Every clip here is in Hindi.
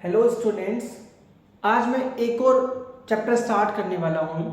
हेलो स्टूडेंट्स, आज मैं एक और चैप्टर स्टार्ट करने वाला हूँ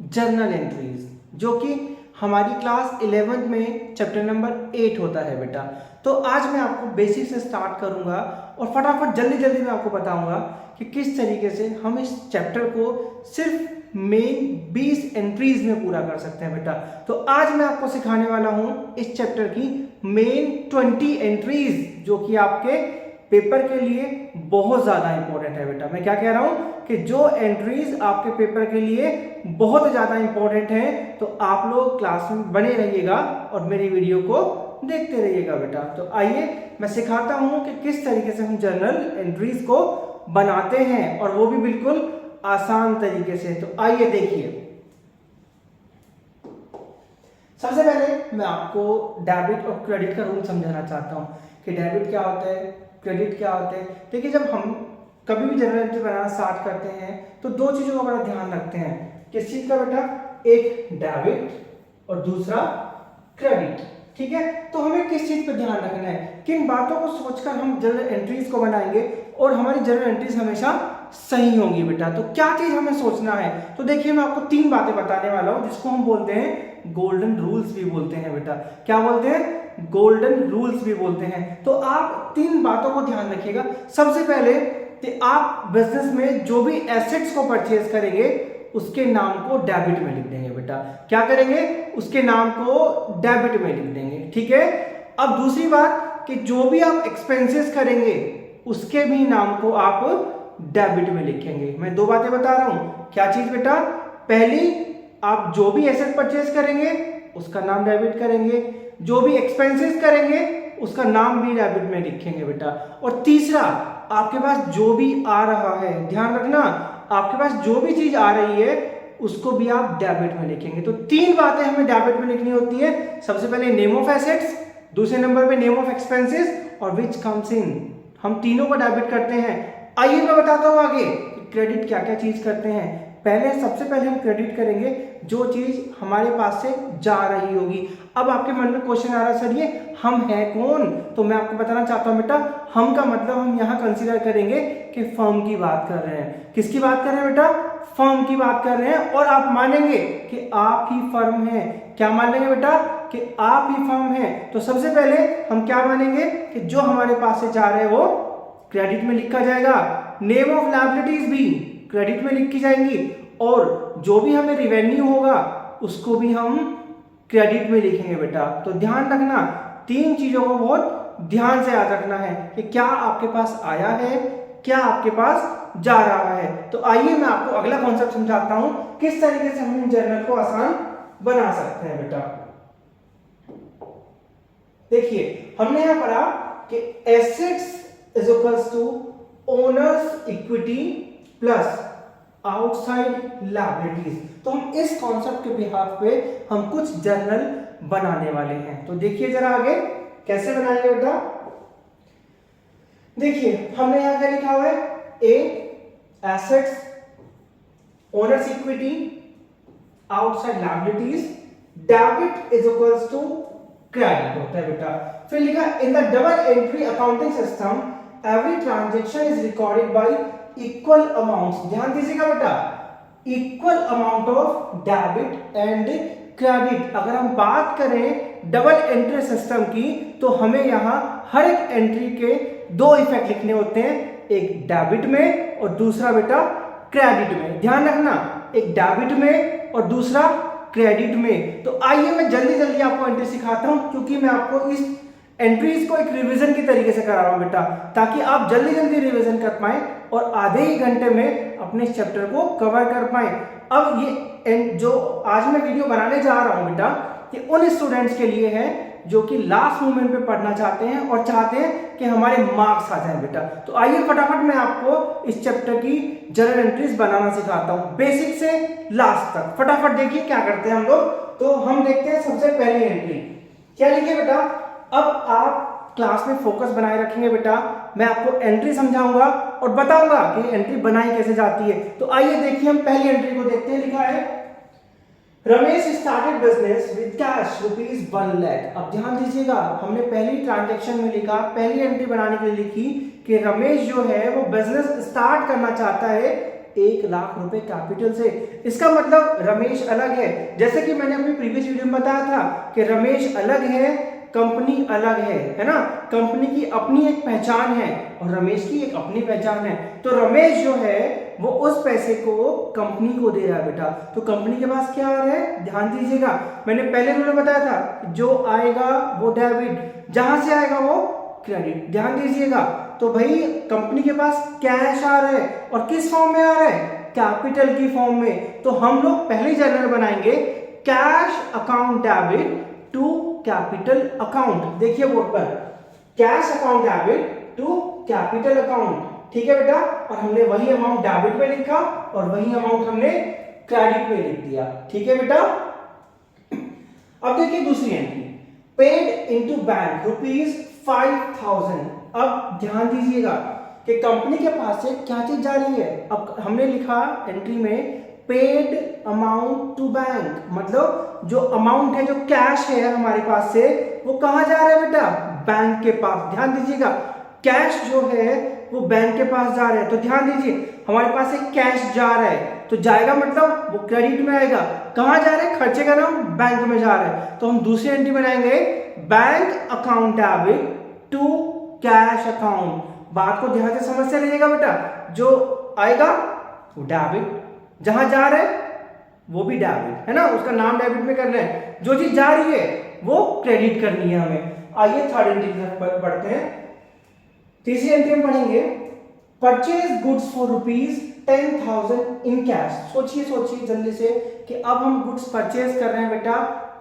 जर्नल एंट्रीज, जो कि हमारी क्लास 11th में चैप्टर नंबर 8 होता है बेटा। तो आज मैं आपको बेसिक से स्टार्ट करूँगा और फटाफट जल्दी जल्दी मैं आपको बताऊँगा कि किस तरीके से हम इस चैप्टर को सिर्फ मेन 20 एंट्रीज में पूरा कर सकते हैं बेटा। तो आज मैं आपको सिखाने वाला हूँ इस चैप्टर की मेन 20 एंट्रीज, जो कि आपके पेपर के लिए बहुत ज़्यादा इंपॉर्टेंट है बेटा। मैं क्या कह रहा हूँ कि जो एंट्रीज आपके पेपर के लिए बहुत ज़्यादा इंपॉर्टेंट हैं, तो आप लोग क्लास में बने रहिएगा और मेरी वीडियो को देखते रहिएगा बेटा। तो आइए मैं सिखाता हूँ कि किस तरीके से हम जर्नल एंट्रीज को बनाते हैं, और वो भी बिल्कुल आसान तरीके से। तो आइए देखिए, सबसे पहले मैं आपको डेबिट और क्रेडिट का रूल समझाना चाहता हूँ कि डेबिट क्या होता है, क्रेडिट क्या होते हैं। देखिए, जब हम कभी भी जर्नल एंट्री बनाना स्टार्ट करते हैं तो दो चीजों का बड़ा ध्यान रखते हैं। किस चीज का बेटा? एक डेबिट और दूसरा क्रेडिट। ठीक है, तो हमें किस चीज पर ध्यान रखना है, किन बातों को सोचकर हम जर्नल एंट्रीज को बनाएंगे और हमारी जर्नल एंट्रीज हमेशा सही होंगी बेटा। तो क्या चीज हमें सोचना है? तो देखिए, मैं आपको 3 बातें बताने वाला हूं, जिसको हम बोलते हैं गोल्डन रूल्स भी बोलते हैं बेटा। क्या बोलते हैं? गोल्डन रूल्स भी बोलते हैं। तो आप 3 बातों को ध्यान रखिएगा। सबसे पहले कि आप बिजनेस में जो भी एसेट्स को परचेज करेंगे उसके नाम को डेबिट में लिख देंगे बेटा। क्या करेंगे? उसके नाम को डेबिट में लिख देंगे। ठीक है, अब दूसरी बात कि जो भी आप एक्सपेंसेस करेंगे उसके भी नाम को आप डेबिट में लिखेंगे। मैं 2 बातें बता रहा हूं। क्या चीज बेटा? पहली, आप जो भी एसेट परचेज करेंगे उसका नाम डेबिट करेंगे, जो भी एक्सपेंसेस करेंगे उसका नाम भी डेबिट में लिखेंगे बेटा। और तीसरा, आपके पास जो भी आ रहा है, ध्यान रखना, आपके पास जो भी चीज आ रही है उसको भी आप डेबिट में लिखेंगे। तो 3 बातें हमें डेबिट में लिखनी होती है। सबसे पहले नेम ऑफ एसेट्स, दूसरे नंबर पे नेम ऑफ एक्सपेंसेस, और विच कम्स इन। हम तीनों को डेबिट करते हैं। आइए मैं बताता हूं आगे क्रेडिट क्या क्या चीज करते हैं। सबसे पहले हम क्रेडिट करेंगे जो चीज हमारे पास से जा रही होगी। अब आपके मन में क्वेश्चन आ रहा है, सर ये हम है कौन? तो मैं आपको बताना चाहता हूं बेटा, हम का मतलब हम यहां कंसीडर करेंगे कि फर्म की बात कर रहे हैं। किसकी बात कर रहे हैं बेटा? फर्म की बात कर रहे हैं। और आप मानेंगे कि आप ही फर्म है। क्या मान लेंगे बेटा? कि आप ही फर्म है। तो सबसे पहले हम क्या मानेंगे कि जो हमारे पास से जा रहे हैं वो क्रेडिट में लिखा जाएगा। नेम ऑफ लायबिलिटीज भी क्रेडिट में लिखी जाएंगी, और जो भी हमें रिवेन्यू होगा उसको भी हम क्रेडिट में लिखेंगे बेटा। तो ध्यान रखना, 3 चीजों को बहुत ध्यान से याद रखना है कि क्या आपके पास आया है, क्या आपके पास जा रहा है। तो आइए मैं आपको अगला कॉन्सेप्ट समझाता हूं, किस तरीके से हम जर्नल को आसान बना सकते हैं बेटा। देखिए, हमने यहां पढ़ा कि assets is equals to owners equity plus outside liabilities. तो हम इस कॉन्सेप्ट के बिहाफ पे हम कुछ जर्नल बनाने वाले हैं। तो देखिए जरा आगे कैसे बनाएंगे बेटा। देखिए, हमने यहां क्या लिखा हुआ है? A assets, owners equity, outside liabilities, debit is equals to credit होता है बेटा। फिर लिखा in the double entry accounting system every transaction is recorded by equal amounts. ध्यान दीजिएगा बेटा, equal amount of debit and credit. अगर हम बात करें डबल एंट्री सिस्टम की, तो हमें यहां हर एक एंट्री के 2 इफेक्ट लिखने होते हैं, एक डेबिट में और दूसरा बेटा क्रेडिट में। ध्यान रखना, एक डेबिट में और दूसरा क्रेडिट में। तो आइए मैं जल्दी जल्दी आपको एंट्री सिखाता हूं, क्योंकि मैं आपको इस एंट्रीज को एक रिवीजन की तरीके से करा रहा हूं बेटा, ताकि आप जल्दी जल्दी रिवीजन कर पाए और आधे ही घंटे में अपने इस चैप्टर को कवर कर पाए। अब ये जो आज मैं वीडियो बनाने जा रहा हूं बेटा, ये उन स्टूडेंट्स के लिए है जो कि लास्ट मोमेंट पे पढ़ना चाहते हैं और चाहते हैं कि हमारे मार्क्स आ जाएं बेटा। तो आइए फटाफट मैं आपको इस चैप्टर की जर्नल एंट्रीज बनाना सिखाता हूं, बेसिक से लास्ट तक। फटाफट देखिए क्या करते हैं हम लोग। तो हम देखते हैं सबसे पहली एंट्री क्या लिखिए बेटा। अब आप क्लास में फोकस बनाए रखेंगे बेटा। मैं आपको एंट्री समझाऊंगा और बताऊंगा कि एंट्री बनाई कैसे जाती है। तो आइए देखिए, हम पहली एंट्री को देखते हैं। लिखा है Ramesh started business with cash ₹1,00,000। अब ध्यान दीजिएगा, हमने पहली ट्रांजैक्शन में लिखा, पहली एंट्री बनाने के लिए लिखी कि रमेश जो है वो बिजनेस स्टार्ट करना चाहता है ₹1,00,000 कैपिटल से। इसका मतलब रमेश अलग है, जैसे कि मैंने अपनी प्रीवियस वीडियो में बताया था कि रमेश अलग है, कंपनी अलग है ना। कंपनी की अपनी एक पहचान है और रमेश की एक अपनी पहचान है। तो रमेश जो है वो उस पैसे को कंपनी को दे रहा है बेटा। तो कंपनी के पास क्या आ रहा है, ध्यान दीजिएगा, मैंने पहले रूल में बताया था जो आएगा वो डेबिट, जहां से आएगा वो क्रेडिट। ध्यान दीजिएगा, तो भाई कंपनी के पास कैश आ रहा है और किस फॉर्म में आ रहा है, कैपिटल की फॉर्म में। तो हम लोग पहले जर्नल बनाएंगे cash account debit to capital account. देखिए बोर्ड पर, cash account debit to capital account, ठीक है बेटा। और हमने वही अमाउंट डेबिट में लिखा और वही अमाउंट हमने क्रेडिट में लिख दिया, ठीक है बेटा। अब देखिए दूसरी एंट्री, पेड इनटू बैंक ₹5,000। अब ध्यान दीजिएगा कि कंपनी के पास से क्या चीज जा रही है। अब हमने लिखा एंट्री में पेड अमाउंट टू बैंक, मतलब जो अमाउंट है, जो कैश है हमारे पास से, वो कहां जा रहा है बेटा, बैंक के पास। ध्यान दीजिएगा, कैश जो है वो बैंक के पास जा रहा है। तो ध्यान दीजिए, हमारे पास एक कैश जा रहा है तो जाएगा मतलब वो क्रेडिट में आएगा। कहां जा रहा है, खर्चे का नाम बैंक में जा रहा है। तो हम दूसरी एंट्री बनाएंगे bank account debit to cash account. बात को ध्यान से समझ से रहिएगा बेटा, जो आएगा वो डेबिट, जहां जा रहे हैं वो भी डेबिट है ना, उसका नाम डेबिट में करना है। जो चीज जा रही है वो क्रेडिट करनी है हमें। आइए थर्ड एंट्री की तरफ बढ़ते हैं। तीसरी एंट्री में पढ़ेंगे purchase goods for ₹10,000 in cash. सोचिए जल्दी से कि अब हम गुड्स परचेज कर रहे हैं बेटा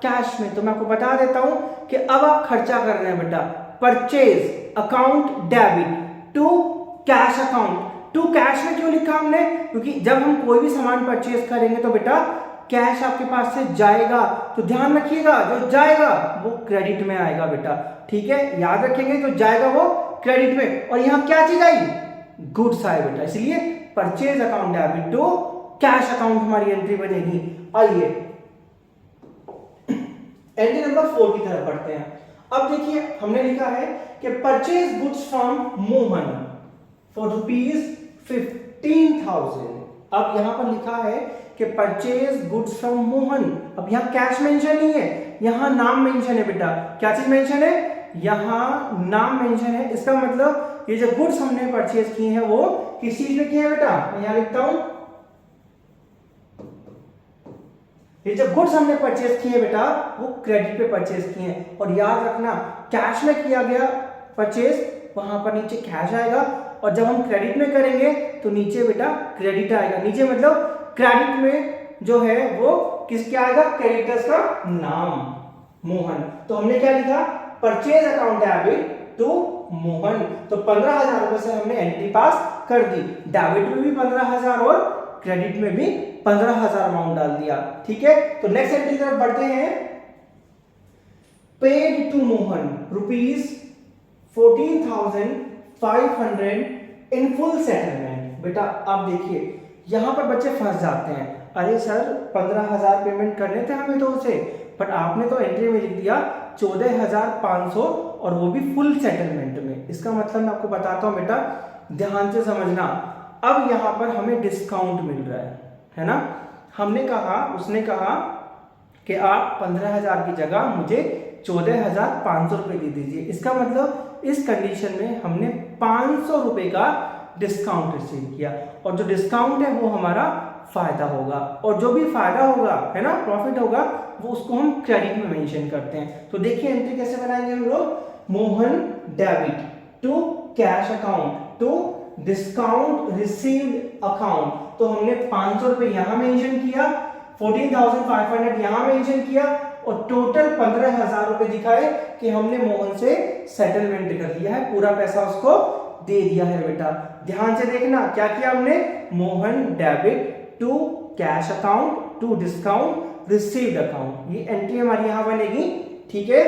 कैश में। तो मैं आपको बता देता हूं कि अब आप खर्चा कर रहे हैं बेटा। Purchase account debit to cash account. To cash में क्यों लिखा हमने, क्योंकि जब हम कोई भी सामान परचेज करेंगे तो बेटा कैश आपके पास से जाएगा। तो ध्यान रखिएगा, जो जाएगा वो क्रेडिट में आएगा बेटा, ठीक है, याद रखेंगे, जो जाएगा वो क्रेडिट में। और यहां क्या चीज आई, गुड्स आए बेटा, इसलिए purchase account debit to cash account हमारी एंट्री बनेगी। आइए एंट्री नंबर 4 की तरफ बढ़ते हैं। अब देखिए हमने लिखा है कि purchase goods from Mohan for ₹15,000। अब यहां पर लिखा है कि परचेज गुड्स फ्रॉम मोहन। अब यहां कैश मेंशन नहीं है, यहां नाम मेंशन है बेटा। क्या चीज मेंशन है, यहां नाम मेंशन है। इसका मतलब ये जो गुड्स हमने परचेज किए हैं वो किस चीज में किए हैं बेटा, मैं यहां लिखता हूं, ये जो गुड्स हमने परचेज किए बेटा वो क्रेडिट पे परचेज किए हैं। और याद रखना, कैश में किया गया परचेज, वहां पर नीचे कैश आएगा, और जब हम क्रेडिट में करेंगे तो नीचे बेटा क्रेडिट आएगा। नीचे मतलब क्रेडिट में जो है वो किसके आएगा, क्रेडिटर्स का नाम मोहन। तो हमने क्या लिखा, purchase account debit to Mohan. तो 15,000 रुपए से हमने एंट्री पास कर दी। डेबिट में भी 15,000 और क्रेडिट में भी 15,000 अमाउंट डाल दिया, ठीक है। तो नेक्स्ट एंट्री की तरफ बढ़ते हैं। Paid to Mohan ₹14,500 in full settlement. बेटा आप देखिए यहां पर बच्चे फंस जाते हैं, अरे सर 15,000 पेमेंट करने थे हमें तो उसे, बट आपने तो एंट्री में लिख दिया 14,500 और वो भी फुल सेटलमेंट में। इसका मतलब मैं आपको बताता हूं बेटा, ध्यान से समझना। अब यहां पर हमें डिस्काउंट मिल रहा है ना। हमने कहा, उसने कहा कि आप 15,000 की जगह मुझे 14,500 रुपए दे दीजिए। इसका मतलब इस कंडीशन में हमने 500 रुपए का डिस्काउंट रिसीव किया, और जो डिस्काउंट है वो हमारा फायदा होगा, और जो भी फायदा होगा है ना, प्रॉफिट होगा, वो उसको हम क्रेडिट में मेंशन करते हैं। तो देखिए एंट्री कैसे बनाएंगे हम लोग, Mohan debit to cash account to discount received account. तो हमने 500 रुपए यहां मेंशन किया, 14,500 यहां मेंशन किया, और टोटल 15,000 रुपए दिखाए कि हमने मोहन से सेटलमेंट कर लिया है, पूरा पैसा उसको दे दिया है बेटा। ध्यान से देखना क्या किया हमने, Mohan debit to cash account to discount received account. ये एंट्री हमारी यहां बनेगी, ठीक है।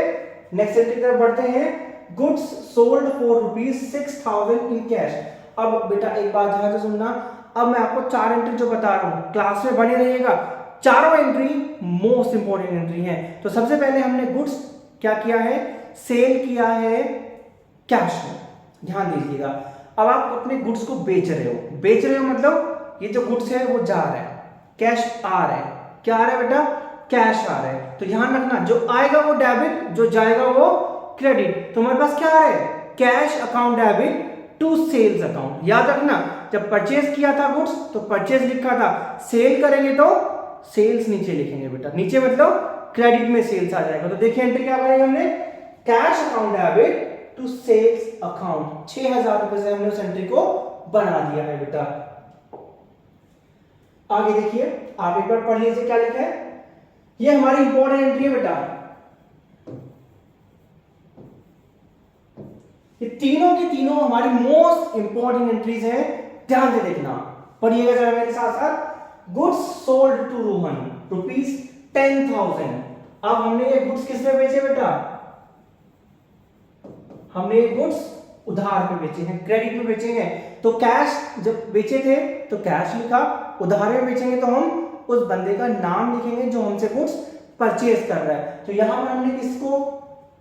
नेक्स्ट एंट्री की तरफ बढ़ते हैं। Goods sold for ₹6,000 in cash. अब बेटा एक बात ध्यान से सुनना, अब मैं आपको 4 एंट्री जो बता रहा हूं क्लास में बने रहिएगा, चारों एंट्री मोस्ट इंपॉर्टेंट एंट्री है। तो सबसे पहले हमने गुड्स क्या किया है, सेल किया है कैश में, ध्यान दीजिएगा। अब आप अपने गुड्स को बेच रहे हो मतलब ये जो गुड्स है वो जा रहा है, कैश आ रहा है, क्या आ रहा है बेटा, कैश आ रहा है। तो ध्यान रखना, जो आएगा वो डेबिट, जो जाएगा वो क्रेडिट। तो हमारे पास क्या आ रहा है, cash account debit to sales account. याद रखना, जब परचेज किया था गुड्स तो परचेज लिखा था, सेल करेंगे तो सेल्स नीचे लिखेंगे बेटा, नीचे मतलब क्रेडिट में सेल्स आ जाएगा। तो देखिए एंट्री क्या करेंगे हमने, cash account debit to sales account. 6000 रुपए से हमने उस एंट्री को बना दिया है बेटा। आगे देखिए, आप एक बार पढ़ लीजिए क्या लिखा है, ये हमारी इंपॉर्टेंट एंट्री है बेटा। ये तीनों की तीनों हमारी मोस्ट इंपॉर्टेंट एंट्रीज हैं, ध्यान से देखना, पढ़िएगा जरा मेरे साथ साथ। Goods sold to Rohan ₹10,000। अब हमने ये गुड्स किस पे बेचे बेटा, हमने ये गुड्स उधार पे बेचे हैं, क्रेडिट में बेचेंगे। तो कैश जब बेचे थे तो कैश लिखा, उधार में बेचेंगे तो हम उस बंदे का नाम लिखेंगे जो हमसे गुड्स परचेज कर रहा है। तो यहां पर हमने किसको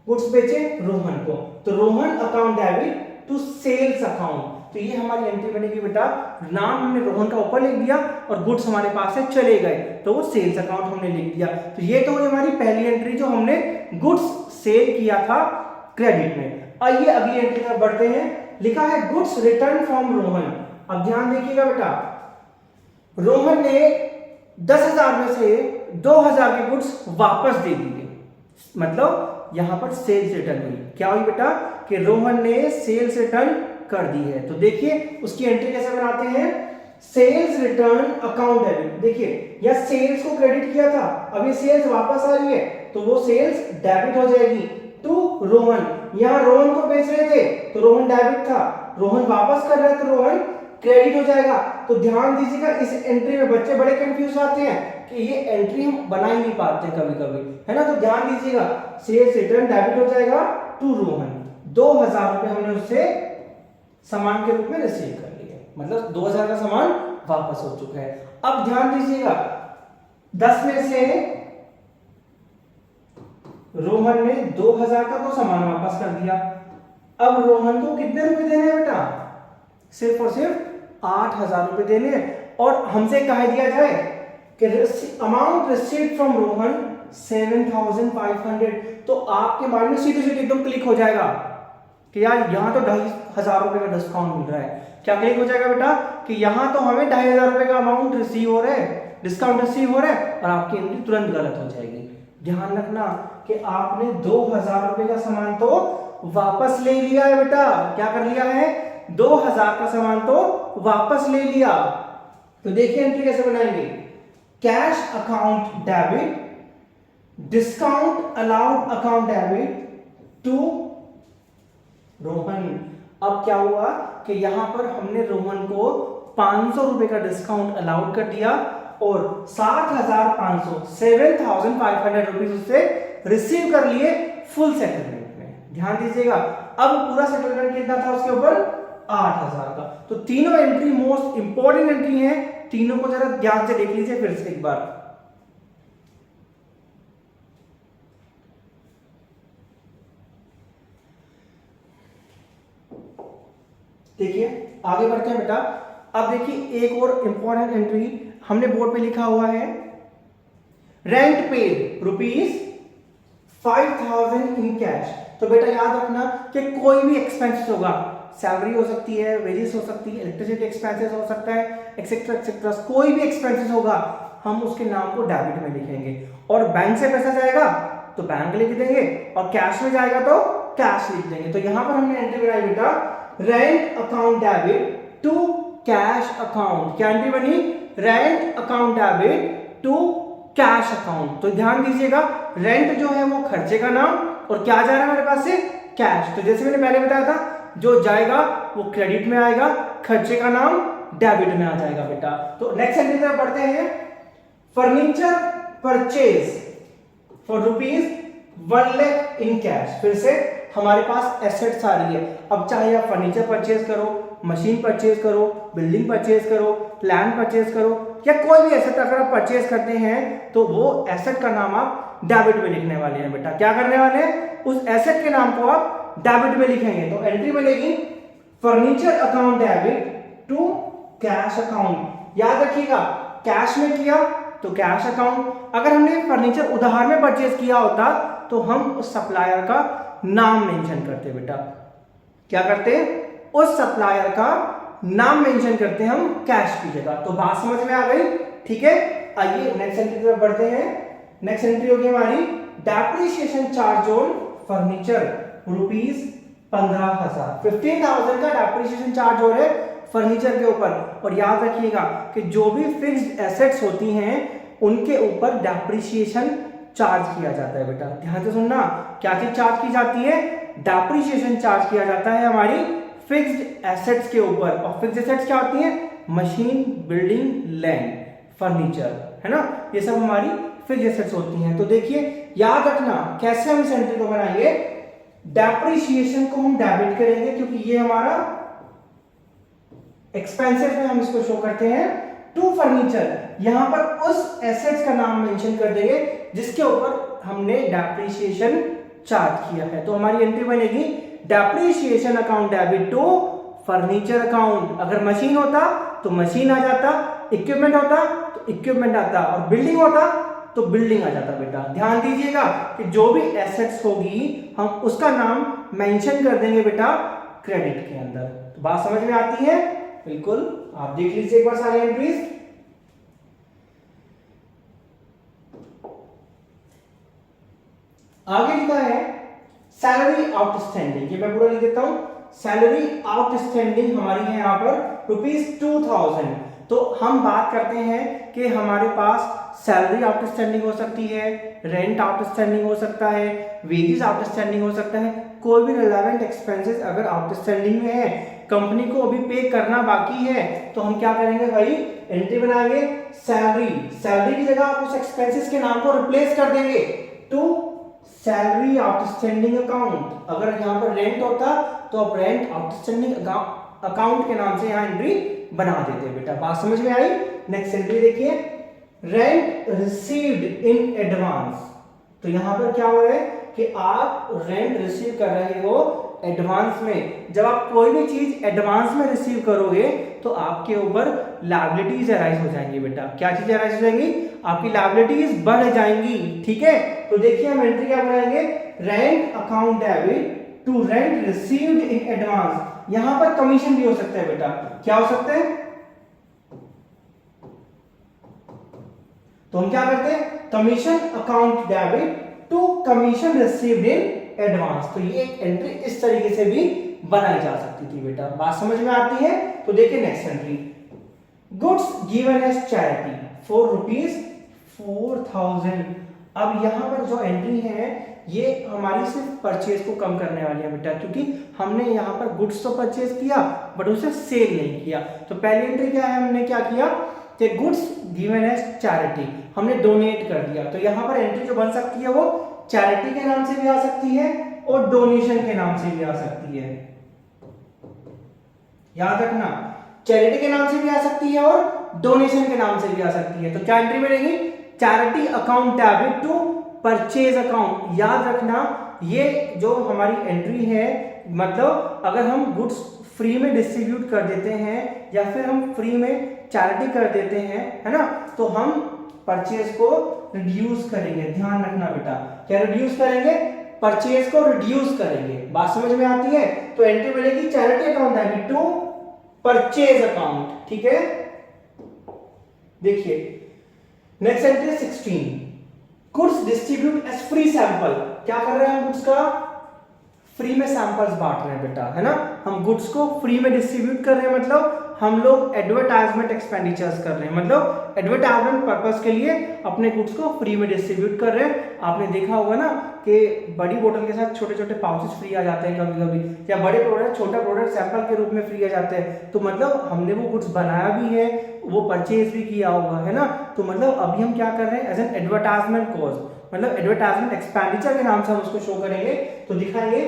गुड्स बेचे, रोहन को। तो Rohan account debit to sales account. तो ये हमारी एंट्री बनेगी बेटा, नाम हमने रोहन का ऊपर लिख दिया और गुड्स हमारे पास से चले गए तो वो सेल्स अकाउंट हमने लिख दिया। तो ये तो हमारी पहली एंट्री जो हमने गुड्स सेल किया था क्रेडिट में। आइए अगली एंट्री तरफ बढ़ते हैं। लिखा है गुड्स रिटर्न फ्रॉम रोहन। अब ध्यान देखिएगा बेटा, रोहन ने 10,000 में से 2,000 के गुड्स वापस दे दिए, मतलब यहां पर सेल्स रिटर्न हुई। क्या हुई बेटा कि रोहन ने सेल्स रिटर्न कर दी है। तो देखिए उसकी एंट्री कैसे बनाते हैं, सेल्स रिटर्न अकाउंट डेबिट। देखिए यह सेल्स को क्रेडिट किया था, अब ये सेल्स वापस आ रही है तो वो सेल्स डेबिट हो जाएगी टू रोहन। यहां रोहन को बेच रहे थे तो रोहन डेबिट था, रोहन वापस कर रहा है तो रोहन क्रेडिट हो जाएगा। तो ध्यान दीजिएगा, इस एंट्री में बच्चे बड़े कंफ्यूज आते हैं कि ये एंट्री हम बना ही नहीं पाते कभी कभी, है ना। तो ध्यान दीजिएगा, सेल्स रिटर्न डेबिट हो जाएगा टू रोहन। 2,000 रुपए हमने उससे सामान के रूप में रिसीव कर लिए, मतलब 2,000 का सामान वापस हो चुका है। अब ध्यान दीजिएगा, 10 में से रोहन ने 2,000 का तो सामान वापस कर दिया। अब रोहन को कितने रुपए देने हैं बेटा, सिर्फ और सिर्फ 8,000 रुपए देने हैं। और हमसे कह दिया जाए कि अमाउंट रिसीव्ड फ्रॉम रोहन 7,500, तो आपके माइंड में सीधे सीधे एकदम क्लिक हो जाएगा कि यार यहाँ तो 2,500 रुपए का डिस्काउंट मिल रहा है। क्या क्लिक हो जाएगा बेटा कि यहाँ तो हमें 2,500 रुपए का अमाउंट रिसीव हो रहा है, डिस्काउंट रिसीव हो रहा है, और आपकी एंट्री तुरंत गलत हो जाएगी। ध्यान रखना कि आपने 2,000 रुपए का सामान तो वापस ले लिया है बेटा। क्या कर लिया है, 2,000 का सामान तो वापस ले लिया। तो देखिए एंट्री कैसे बनाएंगे, cash account debit discount allowed account debit to Rohan. अब क्या हुआ कि यहां पर हमने रोहन को 500 रुपए का डिस्काउंट अलाउड कर दिया और 7,500 7,500 रुपीज उससे रिसीव कर लिए फुल सेटलमेंट में। ध्यान दीजिएगा, अब पूरा सेटलमेंट कितना था उसके ऊपर, 8,000 का। तो तीनों एंट्री मोस्ट इंपॉर्टेंट एंट्री है, तीनों को जरा ध्यान से देख लीजिए फिर से एक बार। देखिए आगे बढ़ते हैं बेटा। अब देखिए एक और इंपॉर्टेंट एंट्री हमने बोर्ड पे लिखा हुआ है, रेंट पेड ₹5,000 इन कैश। तो बेटा याद रखना कि कोई भी एक्सपेंसेस होगा, सैलरी हो सकती है, वेजेस हो सकती है, इलेक्ट्रिसिटी एक्सपेंसेस हो सकता है, एक्सेट्रा एक्सेट्रा, कोई भी एक्सपेंसेस होगा हम उसके नाम को डेबिट में लिखेंगे। और बैंक से पैसा जाएगा तो बैंक लिख देंगे, और कैश में जाएगा तो कैश लिख देंगे। तो यहां पर हमने एंट्री बनाई बेटा, rent account debit to cash account. क्या एंट्री बनी, rent account debit to cash account. तो ध्यान दीजिएगा, रेंट जो है वो खर्चे का नाम, और क्या जा रहा है हमारे पास से, कैश। तो जैसे मैंने पहले बताया था, जो जाएगा वो क्रेडिट में आएगा, खर्चे का नाम डेबिट में आ जाएगा बेटा। तो नेक्स्ट एंट्री तरफ बढ़ते हैं, furniture purchase for ₹1 lakh in cash. फिर से हमारे पास एसेट्स आ रही है। अब चाहे आप फर्नीचर परचेज करो, मशीन परचेज करो, बिल्डिंग परचेज करो, लैंड परचेज करो, या कोई भी एसेट अगर आप परचेज करते हैं तो वो एसेट का नाम आप डेबिट में लिखने वाले हैं बेटा। क्या करने वाले हैं, उस एसेट के नाम को आप डेबिट में लिखेंगे। तो एंट्री मिलेगी furniture account debit to cash account. याद रखिएगा, कैश में किया तो कैश अकाउंट, अगर हमने फर्नीचर उधार में परचेज किया होता तो हम उस सप्लायर का नाम मेंशन करते बेटा। क्या करते हैं, उस सप्लायर का नाम मेंशन करते हैं हम कैश की जगह। तो बात समझ में आ गई, ठीक है। आइए नेक्स्ट एंट्री की तरफ बढ़ते हैं। नेक्स्ट एंट्री होगी हमारी depreciation charge on furniture rupees 15,000। 15,000 का डेप्रिसिएशन चार्ज हो रहा है फर्नीचर के ऊपर। और याद रखिएगा कि जो भी फिक्स्ड एसेट्स होती हैं उनके ऊपर डेप्रिसिएशन चार्ज किया जाता है बेटा। ध्यान से सुनना, क्या चीज चार्ज की जाती है, डेप्रिसिएशन चार्ज किया जाता है हमारी फिक्स्ड एसेट्स के ऊपर। और फिक्स्ड एसेट्स क्या होती हैं, मशीन, बिल्डिंग, लैंड, फर्नीचर, है ना, ये सब हमारी फिक्स्ड एसेट्स होती हैं। तो देखिए याद रखना कैसे हम इस एंट्री को बनाएंगे, डेप्रिसिएशन को हम डेबिट करेंगे क्योंकि ये हमारा एक्सपेंसेस में हम इसको शो करते हैं टू फर्नीचर। यहां पर उस एसेट्स का नाम मेंशन कर देंगे जिसके ऊपर हमने डेप्रिसिएशन चार्ज किया है। तो हमारी एंट्री बनेगी depreciation account debit to furniture account. अगर मशीन होता तो मशीन आ जाता, इक्विपमेंट होता तो इक्विपमेंट आता, और बिल्डिंग होता तो बिल्डिंग आ जाता बेटा। ध्यान दीजिएगा कि जो भी एसेट्स होगी हम उसका नाम मेंशन कर देंगे बेटा क्रेडिट के अंदर। तो बात समझ में आती है, बिल्कुल। आप देख लीजिए एक बार सारी एंट्रीज। आगे लिखा है सैलरी आउटस्टैंडिंग, ये मैं पूरा लिख देता हूं। सैलरी आउटस्टैंडिंग हमारी है यहां पर रुपीज 2,000। तो हम बात करते हैं कि हमारे पास सैलरी आउटस्टैंडिंग हो सकती है, रेंट आउटस्टैंडिंग हो सकता है, वेजेस आउटस्टैंडिंग हो सकता है। कोई भी रिलेवेंट एक्सपेंसेस अगर आउटस्टैंडिंग में है, कंपनी को अभी पे करना बाकी है, तो हम क्या करेंगे भाई, एंट्री बनाएंगे सैलरी। सैलरी की जगह आप उस एक्सपेंसेस के नाम को रिप्लेस कर देंगे टू सैलरी आउटस्टैंडिंग अकाउंट। अगर यहाँ पर रेंट होता तो आप रेंट आउटस्टैंडिंग अकाउंट के नाम से यहाँ एंट्री बना देते बेटा। बात समझ में आई। नेक्स्ट एंट्री देखिए, रेंट रिसीव्ड इन एडवांस। तो यहाँ पर क्या हो रहा है कि आप रेंट रिसीव कर रहे हो एडवांस में। जब आप कोई भी चीज एडवांस में रिसीव करोगे तो आपके ऊपर लायबिलिटीज अराइज हो जाएंगी बेटा। क्या चीजें अराइज हो जाएंगी, आपकी लायबिलिटीज बढ़ जाएंगी, ठीक है। तो देखिए हम एंट्री क्या बनाएंगे, rent account debit to rent received in advance. यहां पर कमीशन भी हो सकता है बेटा। क्या हो सकता है, तो हम क्या करते हैं, commission account debit to commission received in advance. तो ये एक एंट्री इस तरीके से भी बनाई जा सकती थी बेटा। बात समझ में आती है। तो देखिए next entry, goods given as charity for rupees 4,000। अब यहां पर जो एंट्री है ये हमारी सिर्फ परचेज को कम करने वाली है बेटा, क्योंकि हमने यहाँ पर गुड्स तो परचेज किया बट उसे सेल नहीं किया। तो पहली एंट्री क्या है, हमने क्या किया कि गुड्स गिवन एज चैरिटी हमने डोनेट कर दिया। तो यहाँ पर एंट्री जो बन सकती है वो चैरिटी के नाम से भी आ सकती है और डोनेशन के नाम से भी आ सकती है। याद रखना, चैरिटी के नाम से भी आ सकती है और डोनेशन के नाम से भी आ सकती है। तो क्या एंट्री मिलेगी, charity account debit to purchase account. याद रखना ये जो हमारी एंट्री है, मतलब अगर हम गुड्स फ्री में डिस्ट्रीब्यूट कर देते हैं या फिर हम फ्री में चैरिटी कर देते हैं, है ना, तो हम परचेज को रिड्यूस करेंगे। ध्यान रखना बेटा, क्या रिड्यूस करेंगे, परचेज को रिड्यूस करेंगे। बात समझ में आती है। तो एंट्री मिलेगी charity account debit to purchase account, ठीक है। देखिए next entry 16, goods distribute as free sample. क्या कर रहे हैं हम, गुड्स का फ्री में सैंपल्स बांट रहे हैं बेटा, है ना। हम गुड्स को फ्री में डिस्ट्रीब्यूट कर रहे हैं, मतलब हम लोग एडवर्टाइजमेंट एक्सपेंडिचर्स कर रहे हैं, मतलब एडवर्टाइजमेंट पर्पस के लिए अपने गुड्स को फ्री में डिस्ट्रीब्यूट कर रहे हैं। आपने देखा होगा ना कि बड़ी बोतल के साथ छोटे छोटे पाउचेस फ्री आ जाते हैं कभी कभी, या बड़े प्रोडक्ट छोटा प्रोडक्ट सैंपल के रूप में फ्री आ जाते हैं। तो मतलब हमने वो गुड्स बनाया भी है, वो परचेज भी किया होगा, है ना। तो मतलब अभी हम क्या कर रहे हैं, एज एन एडवर्टाइजमेंट कॉस्ट, मतलब एडवर्टाइजमेंट एक्सपेंडिचर के नाम से हम उसको शो करेंगे। तो दिखाएंगे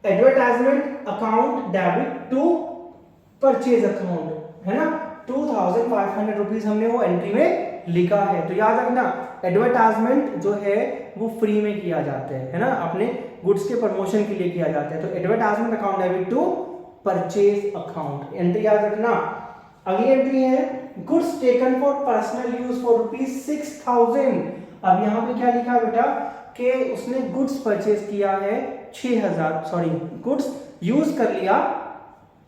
advertisement account debit to purchase account, है ना, 2500 रुपीज हमने वो एंट्री में लिखा है। तो याद रखना एडवर्टाइजमेंट जो है वो फ्री में किया जाता है ना, अपने गुड्स के प्रमोशन के लिए किया जाता है। तो advertisement account debit to purchase account, entry याद रखना। अगली एंट्री है goods taken for personal use for ₹6000। अब यहाँ पे क्या लिखा है बेटा कि उसने गुड्स परचेज किया है 6000, सॉरी गुड्स यूज कर लिया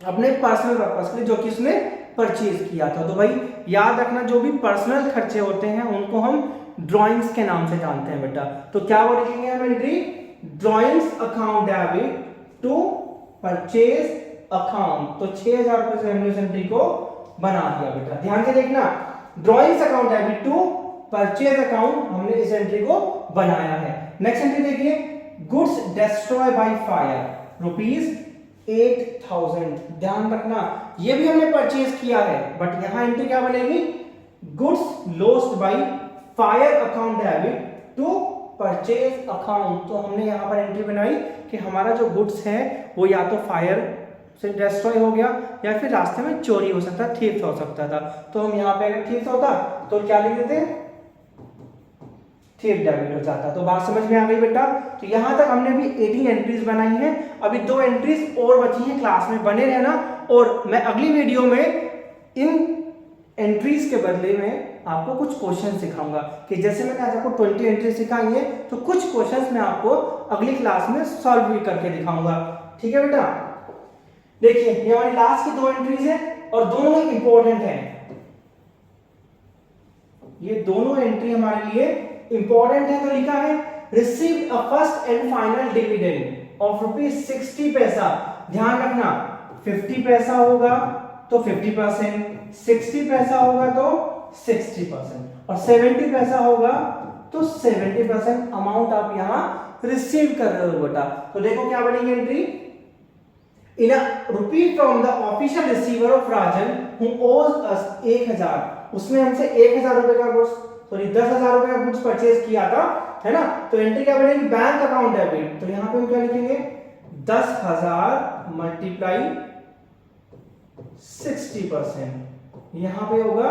अपने पर्सनल पर्पस के लिए जो कि उसने परचेज किया था। तो भाई याद रखना जो भी पर्सनल खर्चे होते हैं उनको हम ड्राइंग्स के नाम से जानते हैं बेटा। तो क्या वो लिखेंगे हम entry, drawings account debit to purchase account. तो 6000 रुपए से हमने उस एंट्री को बना दिया बेटा। ध्यान से देखना, drawings account debit to purchase account हमने इस एंट्री को बनाया है। नेक्स्ट एंट्री देखिए, गुड्स डिस्ट्रॉय बाय फायर ₹8000। ध्यान रखना ये भी हमने परचेज किया है, बट यहां एंट्री क्या बनेगी, goods lost by fire account debit to purchase account. तो हमने यहां पर एंट्री बनाई कि हमारा जो गुड्स है वो या तो फायर से डिस्ट्रॉय हो गया या फिर रास्ते में चोरी हो सकता, थीफ्ट हो सकता था। तो हम यहाँ पे अगर थीफ्ट होता तो क्या लिख देते, थीफ्ट डेबिट हो जाता। तो बात समझ में आ गई बेटा। तो यहाँ तक हमने भी 18 एंट्रीज बनाई हैं, अभी 2 एंट्रीज और बची हैं, क्लास में बने रहना। और मैं अगली वीडियो में इन एंट्रीज के बदले में आपको कुछ क्वेश्चन सिखाऊंगा कि जैसे मैंने आज आपको 20 एंट्रीज सिखाई है तो कुछ क्वेश्चंस मैं आपको अगली क्लास में सॉल्व भी करके दिखाऊंगा। ठीक है बेटा, देखिए ये हमारी लास्ट की 2 एंट्रीज है और दोनों ही इंपॉर्टेंट हैं। ये दोनों एंट्री हमारे लिए इंपॉर्टेंट है। तो लिखा है receive a first and final dividend of ₹60। ध्यान रखना 50 पैसा होगा तो 50%, 60 पैसा होगा तो 60% और 70 पैसा होगा तो 70% अमाउंट आप यहां रिसीव कर रहे हो बेटा। तो देखो क्या बनेगी entry, in ₹1 from the official receiver of Rajan who ओज अस 1000। उसने हमसे 1000 रुपए का गुड्स, सॉरी 10,000 रुपए का गुड्स परचेज किया था, है ना। तो एंट्री क्या बनेगी, बैंक अकाउंट डेबिट। तो यहां पे हम क्या लिखेंगे, 10,000 मल्टीप्लाई 60%, यहां पे होगा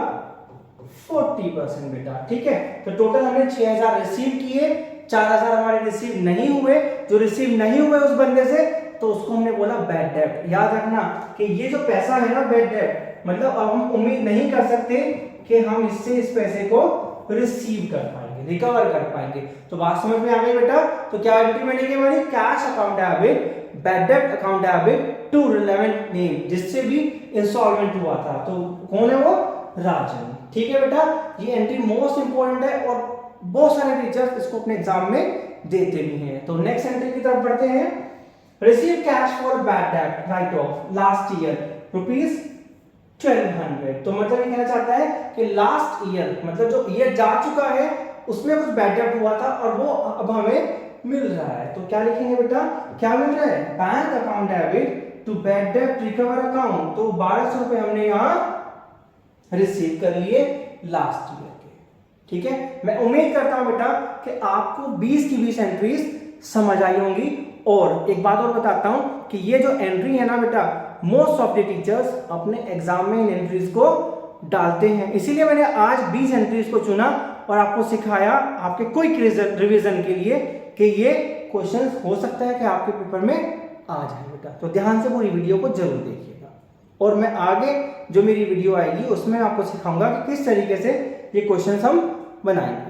40% बेटा। ठीक है, तो टोटल हमने 6000 रिसीव किए, 4000 हमारे रिसीव नहीं हुए। जो रिसीव नहीं हुए उस बंदे से तो उसको हमने बोला बैड डेब्ट। याद रखना कि ये जो पैसा है ना बैड डेब्ट, मतलब अब हम उम्मीद नहीं कर सकते कि हम इससे इस पैसे को रिसीव कर पाएंगे, रिकवर कर पाएंगे। तो बात समझ में आ गई बेटा। तो क्या एंट्री बनेगी हमारी, कैश अकाउंट डेबिट, बैड डेब्ट account debit to relevant name, जिससे भी इंस्टॉलमेंट हुआ था। तो कौन है वो, राजन। ठीक है बेटा, ये एंट्री मोस्ट इंपोर्टेंट है और बहुत सारे टीचर्स इसको अपने एग्जाम में देते भी हैं। तो नेक्स्ट एंट्री की तरफ बढ़ते हैं, रिसीव कैश फॉर बैड डेब्ट राइट ऑफ लास्ट ईयर ₹1200। तो मतलब ये कहना चाहता है कि लास्ट ईयर मतलब जो ईयर जा चुका है उसमें कुछ बैड डेब्ट हुआ था और वो अब हमें मिल रहा है। तो क्या लिखेंगे बेटा, क्या मिल रहा है, bank account debit to bad डेब्ट रिकवर अकाउंट। तो 1200 रुपए हमने यहां रिसीव कर लिए लास्ट ईयर के। ठीक है, मैं उम्मीद करता हूं बेटा कि आपको 20 की 20 एंट्रीज समझ आई होंगी। और एक बात और बताता हूं कि ये जो एंट्री है ना बेटा, मोस्ट ऑफ द टीचर्स अपने एग्जाम में इन एंट्रीज को डालते हैं, इसीलिए मैंने आज 20 एंट्रीज को चुना और आपको सिखाया आपके क्विक रिवीजन के लिए कि ये क्वेश्चंस हो सकता है कि आपके पेपर में आ जाए बेटा। तो ध्यान से पूरी वीडियो को जरूर देखिएगा और मैं आगे जो मेरी वीडियो आएगी उसमें आपको सिखाऊंगा कि किस तरीके से ये क्वेश्चंस हम बनाएंगे।